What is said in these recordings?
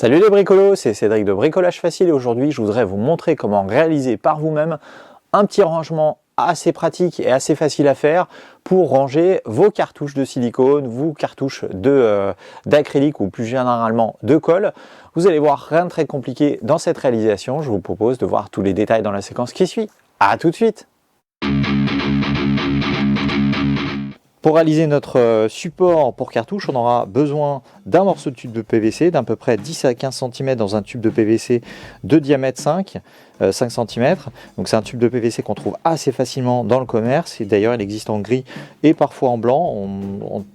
Salut les bricolos, c'est Cédric de Bricolage Facile et aujourd'hui je voudrais vous montrer comment réaliser par vous-même un petit rangement assez pratique et assez facile à faire pour ranger vos cartouches de silicone, vos cartouches d'acrylique ou plus généralement de colle. Vous allez voir, rien de très compliqué dans cette réalisation. Je vous propose de voir tous les détails dans la séquence qui suit. À tout de suite! Pour réaliser notre support pour cartouche, on aura besoin d'un morceau de tube de PVC d'à peu près 10 à 15 cm dans un tube de PVC de diamètre 5 cm. Donc c'est un tube de PVC qu'on trouve assez facilement dans le commerce. Et d'ailleurs, il existe en gris et parfois en blanc.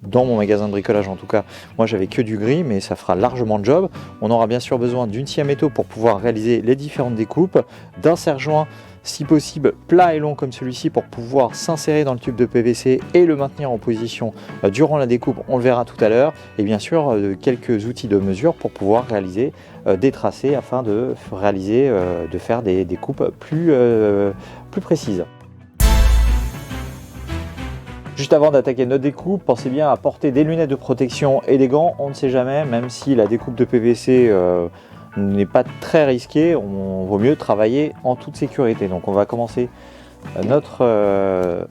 Dans mon magasin de bricolage, en tout cas, moi j'avais que du gris, mais ça fera largement le job. On aura bien sûr besoin d'une scie à métaux pour pouvoir réaliser les différentes découpes, d'un serre-joint si possible plat et long comme celui-ci pour pouvoir s'insérer dans le tube de PVC et le maintenir en position durant la découpe, on le verra tout à l'heure, et bien sûr quelques outils de mesure pour pouvoir réaliser des tracés afin de faire des découpes plus précises. Juste avant d'attaquer notre découpe, pensez bien à porter des lunettes de protection et des gants, on ne sait jamais, même si la découpe de PVC n'est pas très risqué, on vaut mieux travailler en toute sécurité. Donc on va commencer notre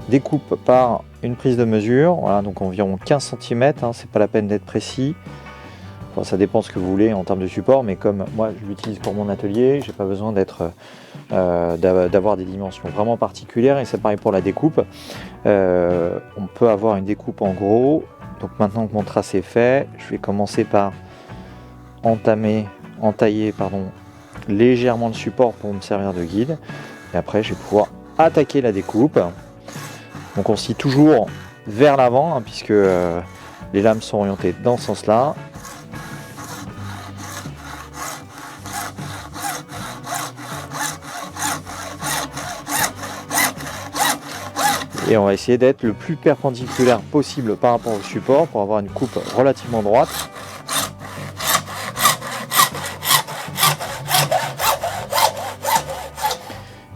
découpe par une prise de mesure, voilà, donc environ 15 cm, c'est pas la peine d'être précis, enfin, ça dépend ce que vous voulez en termes de support, mais comme moi je l'utilise pour mon atelier, j'ai pas besoin d'avoir des dimensions vraiment particulières, et c'est pareil pour la découpe. On peut avoir une découpe en gros, donc maintenant que mon tracé est fait, je vais commencer par entailler légèrement le support pour me servir de guide, et après je vais pouvoir attaquer la découpe. Donc on scie toujours vers l'avant puisque les lames sont orientées dans ce sens là. Et on va essayer d'être le plus perpendiculaire possible par rapport au support pour avoir une coupe relativement droite.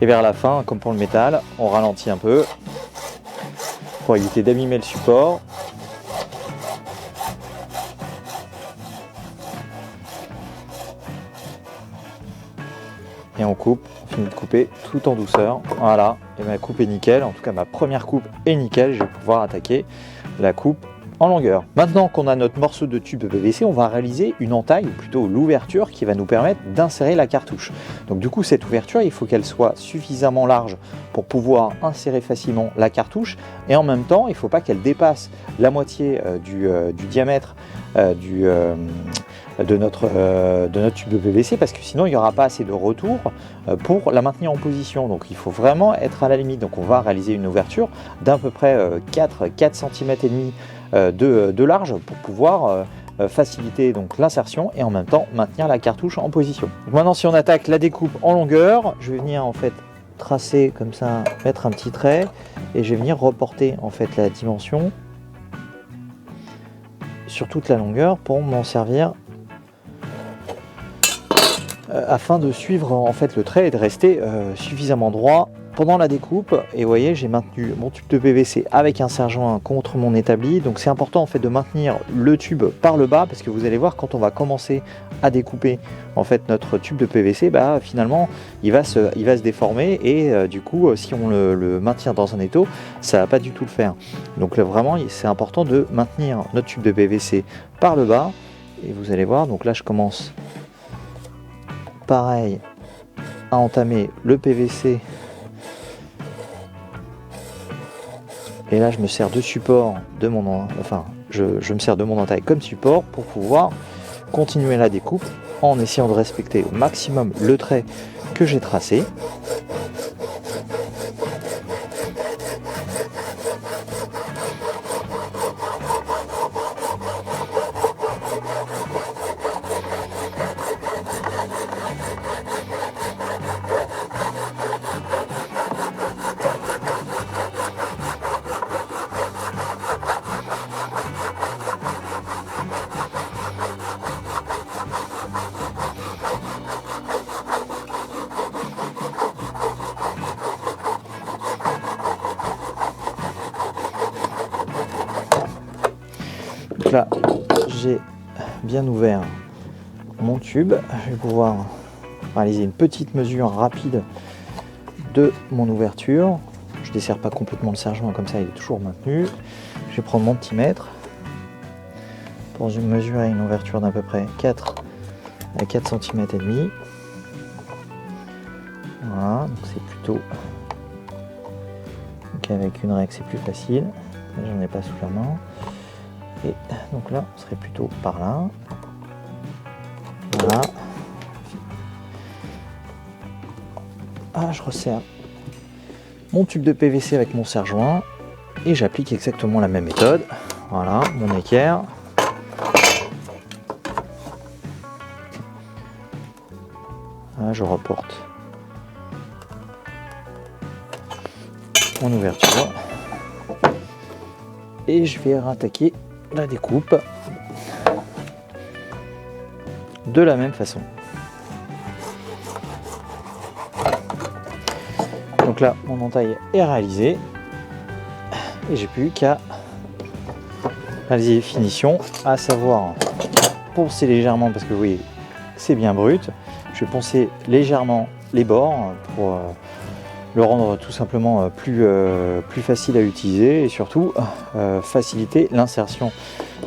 Et vers la fin, comme pour le métal, on ralentit un peu pour éviter d'abîmer le support. Et on coupe, on finit de couper tout en douceur. Voilà, et ma coupe est nickel, en tout cas ma première coupe est nickel, je vais pouvoir attaquer la coupe en longueur. Maintenant qu'on a notre morceau de tube de PVC, on va réaliser une entaille, ou plutôt l'ouverture qui va nous permettre d'insérer la cartouche. Donc du coup, cette ouverture, il faut qu'elle soit suffisamment large pour pouvoir insérer facilement la cartouche, et en même temps, il ne faut pas qu'elle dépasse la moitié du diamètre de notre tube de PVC, parce que sinon il n'y aura pas assez de retour pour la maintenir en position. Donc il faut vraiment être à la limite. Donc on va réaliser une ouverture d'à peu près 4 cm et demi de large pour pouvoir faciliter donc l'insertion et en même temps maintenir la cartouche en position. Donc maintenant, si on attaque la découpe en longueur, je vais venir en fait tracer comme ça, mettre un petit trait, et je vais venir reporter en fait la dimension sur toute la longueur pour m'en servir afin de suivre en fait le trait et de rester suffisamment droit pendant la découpe. Et vous voyez, j'ai maintenu mon tube de PVC avec un serre-joint contre mon établi. Donc c'est important en fait de maintenir le tube par le bas, parce que vous allez voir, quand on va commencer à découper en fait notre tube de PVC, finalement il va se déformer, et du coup si on le maintient dans un étau, ça va pas du tout le faire. Donc là, vraiment c'est important de maintenir notre tube de PVC par le bas. Et vous allez voir, donc là je commence pareil à entamer le PVC, et là je me sers de support de mon je me sers de mon entaille comme support pour pouvoir continuer la découpe en essayant de respecter au maximum le trait que j'ai tracé. Donc là, j'ai bien ouvert mon tube. Je vais pouvoir réaliser une petite mesure rapide de mon ouverture. Je ne desserre pas complètement le serre-joint, comme ça il est toujours maintenu. Je vais prendre mon petit mètre pour mesurer une ouverture d'à peu près 4 à 4 cm et demi. Voilà, donc c'est plutôt... Donc avec une règle c'est plus facile. J'en ai pas sous la main. Et donc là, on serait plutôt par là. Voilà. Ah, je resserre mon tube de PVC avec mon serre-joint et j'applique exactement la même méthode. Voilà, mon équerre. Là, je reporte mon ouverture et je vais rattaquer la découpe de la même façon. Donc là, mon entaille est réalisée et j'ai plus qu'à réaliser les finitions, à savoir poncer légèrement parce que vous voyez, c'est bien brut. Je vais poncer légèrement les bords pour le rendre tout simplement plus facile à utiliser et surtout faciliter l'insertion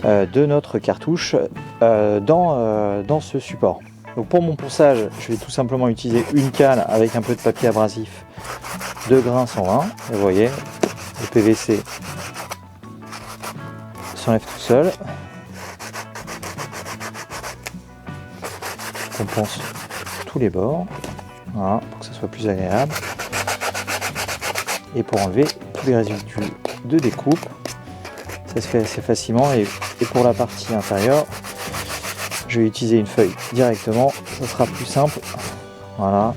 de notre cartouche dans ce support. Donc pour mon ponçage, je vais tout simplement utiliser une cale avec un peu de papier abrasif de grain 120. Et vous voyez, le PVC s'enlève tout seul. On ponce tous les bords, voilà, pour que ça soit plus agréable. Et pour enlever tous les résidus de découpe, ça se fait assez facilement. Et pour la partie intérieure, je vais utiliser une feuille directement, ça sera plus simple. Voilà,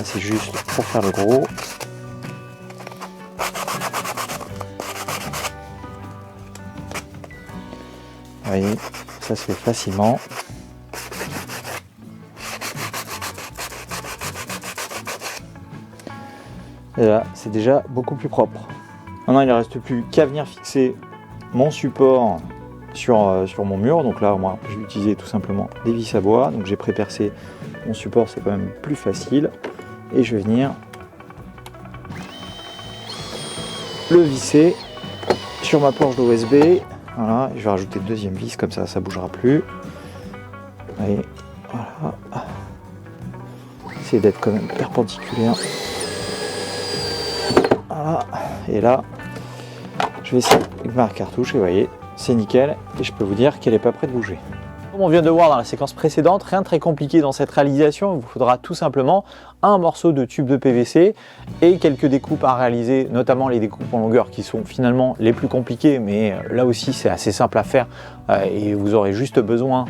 c'est juste pour faire le gros. Vous voyez, ça se fait facilement. Et là, c'est déjà beaucoup plus propre. Maintenant, il ne reste plus qu'à venir fixer mon support sur mon mur. Donc là, moi, je vais utiliser tout simplement des vis à bois. Donc j'ai pré-percé mon support, c'est quand même plus facile. Et je vais venir le visser sur ma planche d'OSB. Voilà, je vais rajouter une deuxième vis, comme ça, ça ne bougera plus. Et voilà. Essayez d'être quand même perpendiculaire. Voilà, et là, je vais essayer avec ma cartouche et vous voyez, c'est nickel et je peux vous dire qu'elle n'est pas prête de bouger. Comme on vient de voir dans la séquence précédente, rien de très compliqué dans cette réalisation. Il vous faudra tout simplement un morceau de tube de PVC et quelques découpes à réaliser, notamment les découpes en longueur qui sont finalement les plus compliquées, mais là aussi c'est assez simple à faire et vous aurez juste besoin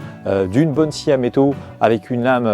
d'une bonne scie à métaux avec une lame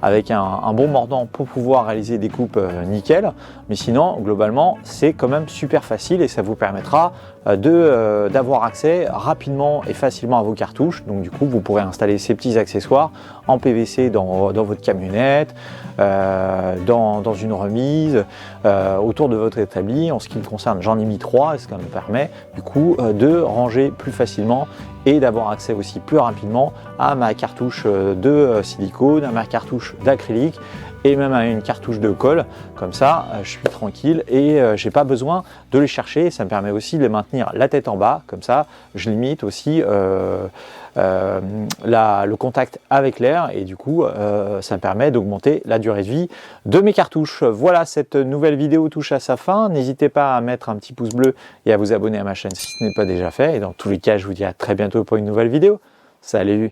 avec un bon mordant pour pouvoir réaliser des coupes nickel. Mais sinon, globalement, c'est quand même super facile et ça vous permettra d'avoir accès rapidement et facilement à vos cartouches. Donc du coup, vous pourrez installer ces petits accessoires en PVC dans votre camionnette, dans une remise, autour de votre établi. En ce qui me concerne, j'en ai mis 3, ce qui me permet du coup de ranger plus facilement et d'avoir accès aussi plus rapidement à ma cartouche de silicone, à ma cartouche d'acrylique et même à une cartouche de colle. Comme ça, je suis tranquille et j'ai pas besoin de les chercher. Ça me permet aussi de les maintenir la tête en bas. Comme ça, je limite aussi le contact avec l'air et du coup, ça me permet d'augmenter la durée de vie de mes cartouches. Voilà, cette nouvelle vidéo touche à sa fin. N'hésitez pas à mettre un petit pouce bleu et à vous abonner à ma chaîne si ce n'est pas déjà fait. Et dans tous les cas, je vous dis à très bientôt pour une nouvelle vidéo. Salut!